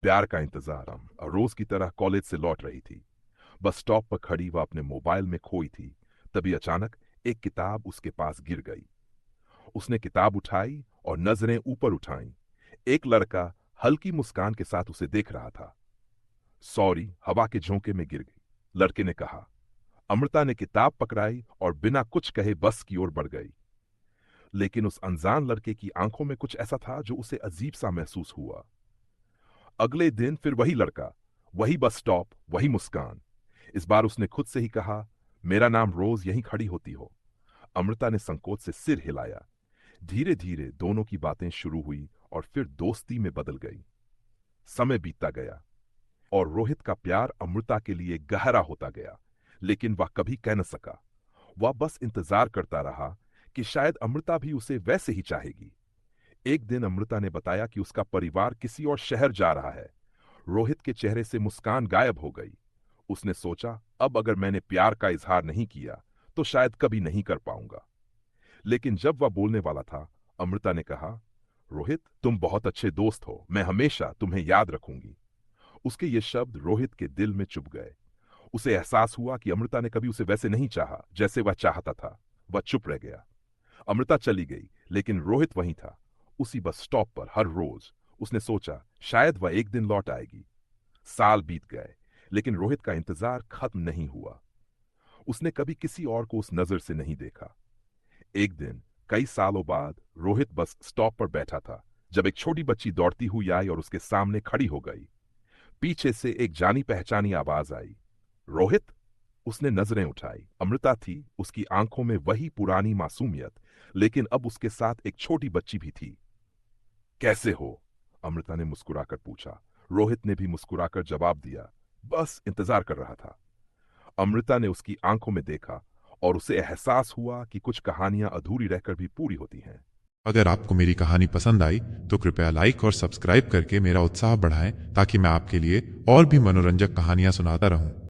प्यार का इंतजार रोज की तरह कॉलेज से लौट रही थी। बस स्टॉप पर खड़ी वह अपने मोबाइल में खोई थी। तभी अचानक एक किताब उसके पास गिर गई। उसने किताब उठाई और नजरें ऊपर उठाईं। एक लड़का हल्की मुस्कान के साथ उसे देख रहा था। सॉरी, हवा के झोंके में गिर गई, लड़के ने कहा। अमृता ने किताब पकड़ाई और बिना कुछ कहे बस की ओर बढ़ गई। लेकिन उस अनजान लड़के की आंखों में कुछ ऐसा था जो उसे अजीब सा महसूस हुआ। अगले दिन फिर वही लड़का, वही बस स्टॉप, वही मुस्कान। इस बार उसने खुद से ही कहा, मेरा नाम रोज यहीं खड़ी होती हो। अमृता ने संकोच से सिर हिलाया। धीरे धीरे दोनों की बातें शुरू हुई और फिर दोस्ती में बदल गई। समय बीतता गया और रोहित का प्यार अमृता के लिए गहरा होता गया। लेकिन वह कभी कह न सका। वह बस इंतजार करता रहा कि शायद अमृता भी उसे वैसे ही चाहेगी। एक दिन अमृता ने बताया कि उसका परिवार किसी और शहर जा रहा है। रोहित के चेहरे से मुस्कान गायब हो गई। उसने सोचा, अब अगर मैंने प्यार का इजहार नहीं किया तो शायद कभी नहीं कर पाऊंगा। लेकिन जब वह बोलने वाला था, अमृता ने कहा, रोहित, तुम बहुत अच्छे दोस्त हो, मैं हमेशा तुम्हें याद रखूंगी। उसके ये शब्द रोहित के दिल में चुभ गए। उसे एहसास हुआ कि अमृता ने कभी उसे वैसे नहीं चाहा जैसे वह चाहता था। वह चुप रह गया। अमृता चली गई, लेकिन रोहित वहीं था, उसी बस स्टॉप पर हर रोज। उसने सोचा, शायद वह एक दिन लौट आएगी। साल बीत गए, लेकिन रोहित का इंतजार खत्म नहीं हुआ। उसने कभी किसी और को उस नजर से नहीं देखा। एक दिन, कई सालों बाद, रोहित बस स्टॉप पर बैठा था जब एक छोटी बच्ची दौड़ती हुई आई और उसके सामने खड़ी हो गई। पीछे से एक जानी पहचानी आवाज आई, रोहित। उसने नजरें उठाई। अमृता थी, उसकी आंखों में वही पुरानी मासूमियत, लेकिन अब उसके साथ एक छोटी बच्ची भी थी। कैसे हो? अमृता ने मुस्कुराकर पूछा। रोहित ने भी मुस्कुराकर जवाब दिया, बस इंतजार कर रहा था। अमृता ने उसकी आंखों में देखा और उसे एहसास हुआ कि कुछ कहानियां अधूरी रहकर भी पूरी होती हैं। अगर आपको मेरी कहानी पसंद आई तो कृपया लाइक और सब्सक्राइब करके मेरा उत्साह बढ़ाएं ताकि मैं आपके लिए और भी मनोरंजक कहानियां सुनाता रहूं।